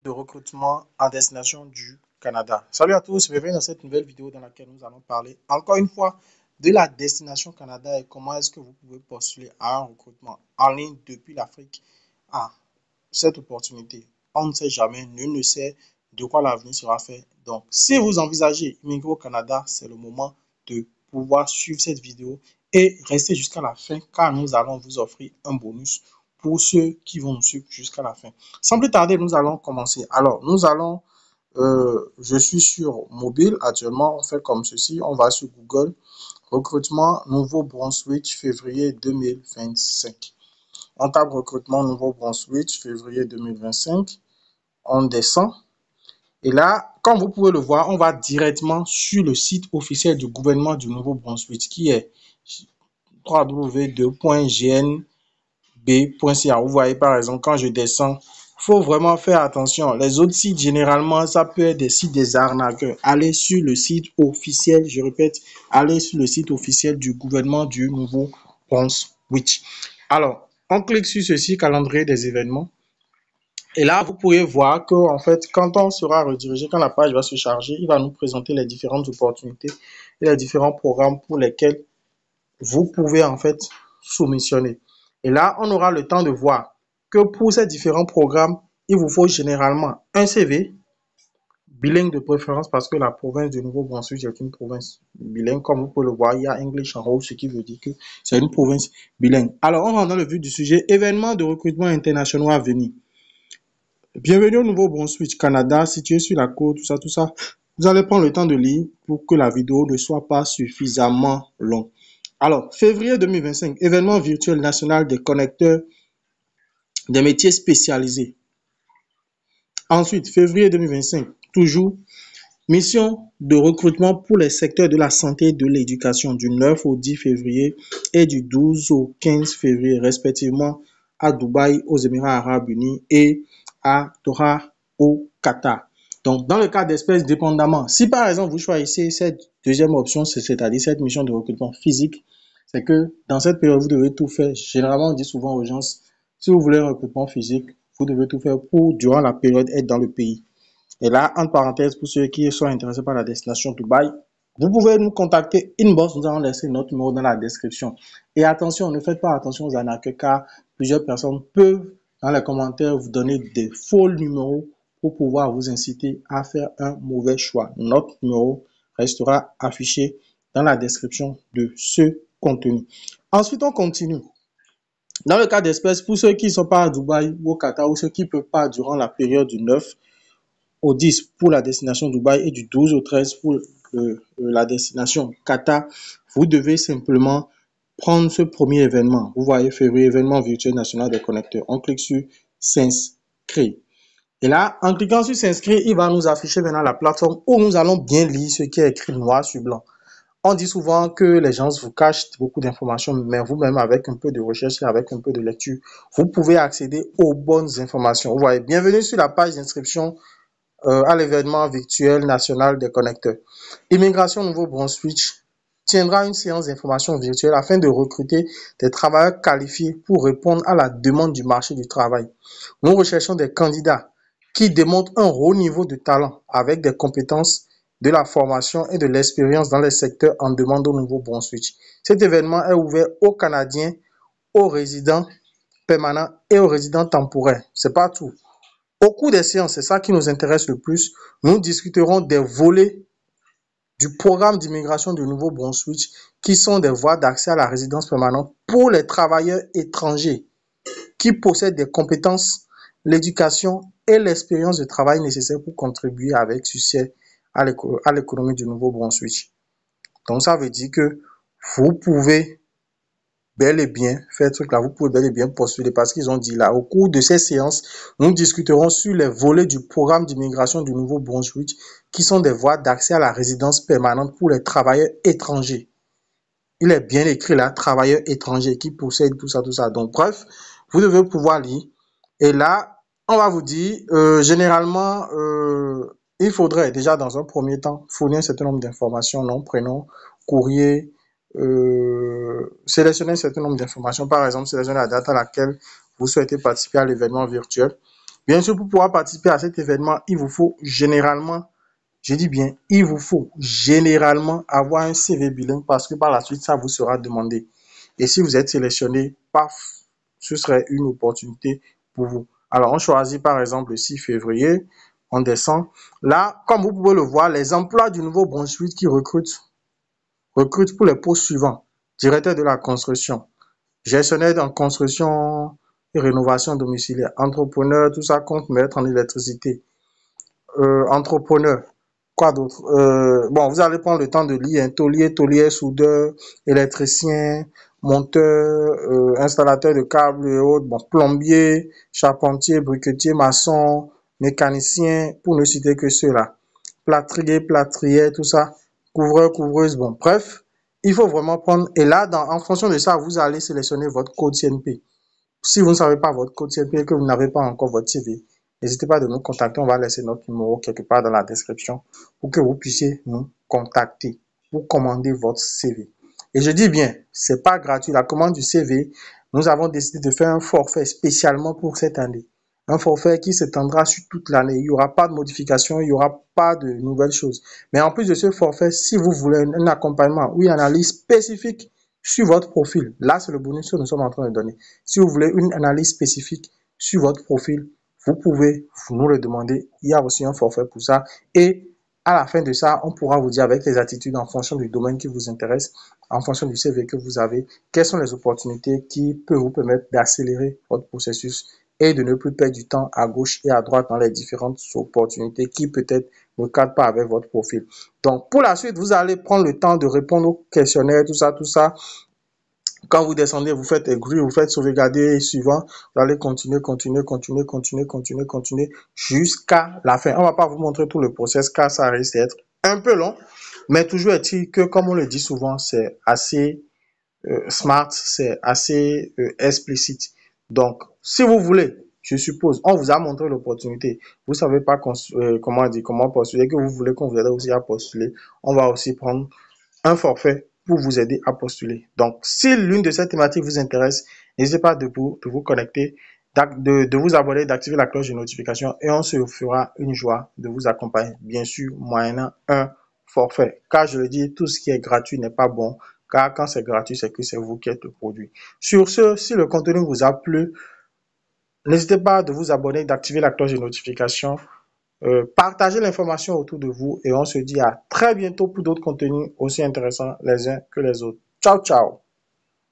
de recrutement à destination du Canada. Salut à tous, bienvenue dans cette nouvelle vidéo dans laquelle nous allons parler encore une fois de la destination Canada et comment est-ce que vous pouvez postuler à un recrutement en ligne depuis l'Afrique à cette opportunité. On ne sait jamais, nul ne sait de quoi l'avenir sera fait. Donc, si vous envisagez immigrer au Canada, c'est le moment de pouvoir suivre cette vidéo et rester jusqu'à la fin car nous allons vous offrir un bonus pour ceux qui vont nous suivre jusqu'à la fin. Sans plus tarder, nous allons commencer. Alors, je suis sur mobile actuellement. On fait comme ceci. On va sur Google. Recrutement Nouveau-Brunswick, février 2025. On tape recrutement Nouveau-Brunswick, février 2025. On descend. Et là, comme vous pouvez le voir, on va directement sur le site officiel du gouvernement du Nouveau-Brunswick qui est www.gnb.ca. Vous voyez par exemple, quand je descends, il faut vraiment faire attention. Les autres sites, généralement, ça peut être des sites des arnaqueurs. Allez sur le site officiel, je répète, allez sur le site officiel du gouvernement du Nouveau-Brunswick. Alors, on clique sur ceci, calendrier des événements. Et là, vous pourrez voir que, en fait, quand on sera redirigé, quand la page va se charger, il va nous présenter les différentes opportunités et les différents programmes pour lesquels vous pouvez, en fait, soumissionner. Et là, on aura le temps de voir que pour ces différents programmes, il vous faut généralement un CV, bilingue de préférence, parce que la province du Nouveau-Brunswick est une province bilingue. Comme vous pouvez le voir, il y a English en haut, ce qui veut dire que c'est une province bilingue. Alors, on rentre dans le vif du sujet. Événements de recrutement internationaux à venir. Bienvenue au Nouveau-Brunswick, Canada, situé sur la côte, tout ça. Vous allez prendre le temps de lire pour que la vidéo ne soit pas suffisamment longue. Alors, février 2025, événement virtuel national des connecteurs des métiers spécialisés. Ensuite, février 2025, toujours, mission de recrutement pour les secteurs de la santé et de l'éducation du 9 au 10 février et du 12 au 15 février, respectivement, à Dubaï, aux Émirats Arabes Unis et à Doha, au Qatar. Donc, dans le cas d'espèces, dépendamment, si par exemple vous choisissez cette deuxième option, c'est-à-dire cette mission de recrutement physique, c'est que dans cette période, vous devez tout faire. Généralement, on dit souvent aux gens, si vous voulez un recrutement physique, vous devez tout faire pour, durant la période, être dans le pays. Et là, entre parenthèses, pour ceux qui sont intéressés par la destination Dubaï, vous pouvez nous contacter inbox, nous allons laisser notre numéro dans la description. Et attention, ne faites pas attention aux arnaques car plusieurs personnes peuvent dans les commentaires vous donner des faux numéros pour pouvoir vous inciter à faire un mauvais choix. Notre numéro restera affiché dans la description de ce contenu. Ensuite, on continue. Dans le cas d'espèces, pour ceux qui ne sont pas à Dubaï ou au Qatar ou ceux qui ne peuvent pas durant la période du 9 au 10 pour la destination Dubaï et du 12 au 13 pour la destination Qatar, vous devez simplement prendre ce premier événement. Vous voyez, février, événement virtuel national des connecteurs. On clique sur s'inscrire. Et là, en cliquant sur s'inscrire, il va nous afficher maintenant la plateforme où nous allons bien lire ce qui est écrit noir sur blanc. On dit souvent que les gens vous cachent beaucoup d'informations, mais vous-même, avec un peu de recherche et avec un peu de lecture, vous pouvez accéder aux bonnes informations. Vous voyez, bienvenue sur la page d'inscription à l'événement virtuel national des connecteurs. Immigration Nouveau-Brunswick tiendra une séance d'information virtuelle afin de recruter des travailleurs qualifiés pour répondre à la demande du marché du travail. Nous recherchons des candidats qui démontrent un haut niveau de talent avec des compétences, de la formation et de l'expérience dans les secteurs en demande au Nouveau-Brunswick. Cet événement est ouvert aux Canadiens, aux résidents permanents et aux résidents temporaires. C'est pas tout. Au cours des séances, c'est ça qui nous intéresse le plus, nous discuterons des volets du programme d'immigration du Nouveau-Brunswick qui sont des voies d'accès à la résidence permanente pour les travailleurs étrangers qui possèdent des compétences, l'éducation et l'expérience de travail nécessaires pour contribuer avec succès à l'économie du Nouveau-Brunswick. Donc, ça veut dire que vous pouvez bel et bien faire truc là, vous pouvez bel et bien postuler parce qu'ils ont dit là, au cours de ces séances, nous discuterons sur les volets du programme d'immigration du Nouveau-Brunswick qui sont des voies d'accès à la résidence permanente pour les travailleurs étrangers. Il est bien écrit là, travailleurs étrangers qui possèdent tout ça. Donc, bref, vous devez pouvoir lire. Et là, on va vous dire, généralement, il faudrait déjà dans un premier temps fournir un certain nombre d'informations, nom, prénom, courrier, sélectionner un certain nombre d'informations. Par exemple, sélectionner la date à laquelle vous souhaitez participer à l'événement virtuel. Bien sûr, pour pouvoir participer à cet événement, il vous faut généralement, je dis bien, il vous faut généralement avoir un CV bilingue parce que par la suite, ça vous sera demandé. Et si vous êtes sélectionné, paf, ce serait une opportunité pour vous. Alors, on choisit par exemple le 6 février, on descend. Là, comme vous pouvez le voir, les emplois du Nouveau-Brunswick qui recrutent pour les postes suivants. Directeur de la construction, gestionnaire en construction et rénovation domiciliaire, entrepreneur, tout ça compte mettre en électricité, entrepreneur. Quoi d'autre? Bon, vous allez prendre le temps de lire, hein, taulier, soudeur, électricien, monteur, installateur de câbles et autres, bon, plombier, charpentier, briquetier, maçon, mécanicien, pour ne citer que ceux-là. Plâtrier, plâtrière, tout ça, couvreur, couvreuse, bon, bref, il faut vraiment prendre, et là, en fonction de ça, vous allez sélectionner votre code CNP. Si vous ne savez pas votre code CNP et que vous n'avez pas encore votre CV, n'hésitez pas de nous contacter. On va laisser notre numéro quelque part dans la description pour que vous puissiez nous contacter pour commander votre CV. Et je dis bien, c'est pas gratuit. La commande du CV, nous avons décidé de faire un forfait spécialement pour cette année. Un forfait qui s'étendra sur toute l'année. Il n'y aura pas de modification, il n'y aura pas de nouvelles choses. Mais en plus de ce forfait, si vous voulez un accompagnement ou une analyse spécifique sur votre profil, là, c'est le bonus que nous sommes en train de donner. Si vous voulez une analyse spécifique sur votre profil, vous pouvez nous le demander. Il y a aussi un forfait pour ça. Et à la fin de ça, on pourra vous dire avec les attitudes en fonction du domaine qui vous intéresse, en fonction du CV que vous avez, quelles sont les opportunités qui peuvent vous permettre d'accélérer votre processus et de ne plus perdre du temps à gauche et à droite dans les différentes opportunités qui peut-être ne cadrent pas avec votre profil. Donc, pour la suite, vous allez prendre le temps de répondre aux questionnaires, tout ça, tout ça. Quand vous descendez, vous faites agree, vous faites sauvegarder suivant, vous allez continuer jusqu'à la fin. On ne va pas vous montrer tout le process car ça risque d'être un peu long, mais toujours est-il que, comme on le dit souvent, c'est assez smart, c'est assez explicite. Donc, si vous voulez, je suppose, on vous a montré l'opportunité, vous ne savez pas comment postuler, que vous voulez qu'on vous aide aussi à postuler, on va aussi prendre un forfait pour vous aider à postuler. Donc, si l'une de ces thématiques vous intéresse, n'hésitez pas de vous connecter, de vous abonner, d'activer la cloche de notification et on se fera une joie de vous accompagner, bien sûr, moyennant un forfait. Car je le dis, tout ce qui est gratuit n'est pas bon, car quand c'est gratuit, c'est que c'est vous qui êtes le produit. Sur ce, si le contenu vous a plu, n'hésitez pas de vous abonner, d'activer la cloche de notification. Partagez l'information autour de vous et on se dit à très bientôt pour d'autres contenus aussi intéressants les uns que les autres. Ciao, ciao!